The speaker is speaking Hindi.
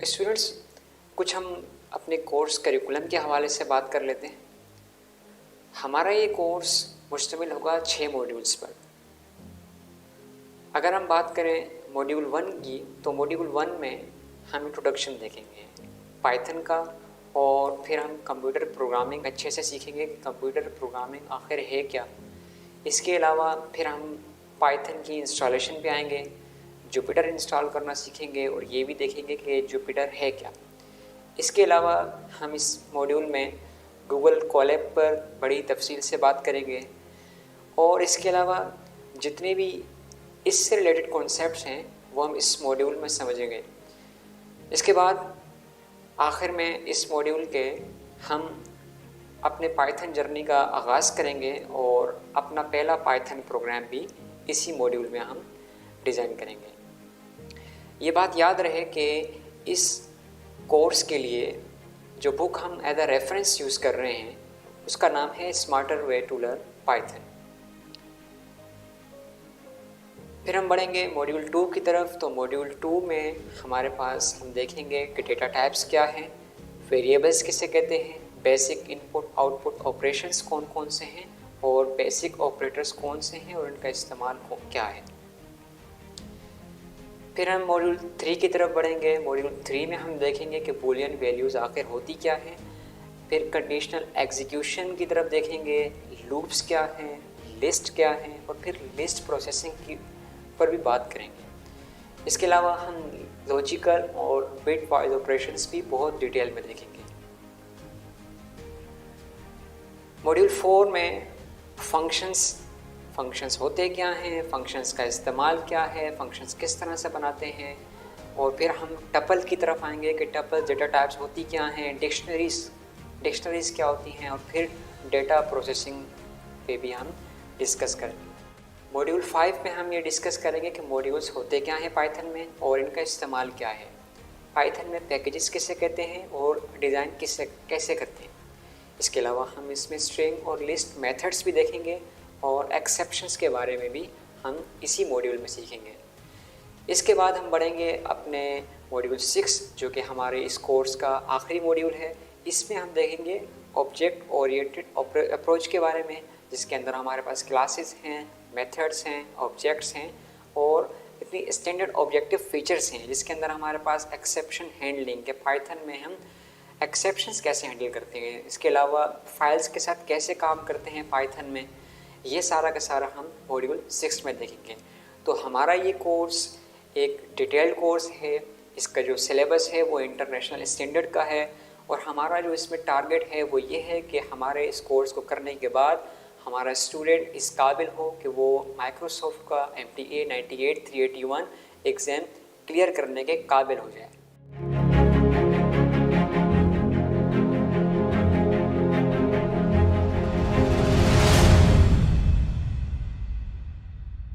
स्टूडेंट्स, कुछ हम अपने कोर्स करिकुलम के हवाले से बात कर लेते हैं। हमारा ये कोर्स मुश्तमिल होगा 6 मॉड्यूल्स पर। अगर हम बात करें मॉड्यूल 1 की, तो मॉड्यूल 1 में हम इंट्रोडक्शन देखेंगे पाइथन का, और फिर हम कंप्यूटर प्रोग्रामिंग अच्छे से सीखेंगे कि कंप्यूटर प्रोग्रामिंग आखिर है क्या। इसके अलावा फिर हम पाइथन की इंस्टॉलेशन पे आएंगे, जुपिटर इंस्टॉल करना सीखेंगे और ये भी देखेंगे कि जुपिटर है क्या। इसके अलावा हम इस मॉड्यूल में गूगल कोलैब पर बड़ी तफसील से बात करेंगे, और इसके अलावा जितने भी इससे रिलेटेड कॉन्सेप्ट्स हैं वो हम इस मॉड्यूल में समझेंगे। इसके बाद आखिर में इस मॉड्यूल के हम अपने पाइथन जर्नी का आगाज़ करेंगे और अपना पहला पाइथन प्रोग्राम भी इसी मॉड्यूल में हम डिज़ाइन करेंगे। ये बात याद रहे कि इस कोर्स के लिए जो बुक हम एज अ रेफरेंस यूज़ कर रहे हैं उसका नाम है smarter way to learn Python. फिर हम बढ़ेंगे मॉड्यूल 2 की तरफ। तो मॉड्यूल 2 में हमारे पास हम देखेंगे कि डेटा टाइप्स क्या हैं, वेरिएबल्स किसे कहते हैं, बेसिक इनपुट आउटपुट ऑपरेशंस कौन कौन से हैं, और बेसिक ऑपरेटर्स कौन से हैं और इनका इस्तेमाल क्या है। फिर हम मॉड्यूल 3 की तरफ बढ़ेंगे। मॉड्यूल 3 में हम देखेंगे कि बूलियन वैल्यूज़ आखिर होती क्या है। फिर कंडीशनल एग्जीक्यूशन की तरफ देखेंगे, लूप्स क्या हैं, लिस्ट क्या है, और फिर लिस्ट प्रोसेसिंग की पर भी बात करेंगे। इसके अलावा हम लॉजिकल और बिट वाइज ऑपरेशंस भी बहुत डिटेल में देखेंगे। मॉड्यूल 4 में फंक्शंस होते क्या हैं, फंक्शंस का इस्तेमाल क्या है, फंक्शंस किस तरह से बनाते हैं, और फिर हम टपल की तरफ आएंगे कि टपल डेटा टाइप्स होती क्या हैं, डिक्शनरीज क्या होती हैं, और फिर डेटा प्रोसेसिंग पे भी हम डिस्कस करेंगे। मॉड्यूल 5 में हम ये डिस्कस करेंगे कि मॉड्यूल्स होते क्या हैं पाइथन में और इनका इस्तेमाल क्या है, पाइथन में पैकेजेस किसे कहते हैं और डिज़ाइन कैसे करते हैं। इसके अलावा हम इसमें स्ट्रिंग और लिस्ट मेथड्स भी देखेंगे, और एक्सेप्शंस के बारे में भी हम इसी मॉड्यूल में सीखेंगे। इसके बाद हम बढ़ेंगे अपने मॉड्यूल 6, जो कि हमारे इस कोर्स का आखिरी मॉड्यूल है। इसमें हम देखेंगे ऑब्जेक्ट ओरिएंटेड अप्रोच के बारे में, जिसके अंदर हमारे पास क्लासेस हैं, मेथड्स हैं, ऑब्जेक्ट्स हैं, और इतनी स्टैंडर्ड ऑब्जेक्टिव फीचर्स हैं, जिसके अंदर हमारे पास एक्सेप्शन हैंडलिंग के पाइथन में हम एक्सेप्शंस कैसे हैंडल करते हैं। इसके अलावा फाइल्स के साथ कैसे काम करते हैं पाइथन में, ये सारा का सारा हम मॉड्यूल 6 में देखेंगे। तो हमारा ये कोर्स एक डिटेल्ड कोर्स है। इसका जो सिलेबस है वो इंटरनेशनल स्टैंडर्ड का है, और हमारा जो इसमें टारगेट है वो ये है कि हमारे इस कोर्स को करने के बाद हमारा स्टूडेंट इस काबिल हो कि वो माइक्रोसॉफ्ट का MTA 98 381 एग्ज़ाम क्लियर करने के काबिल हो जाए।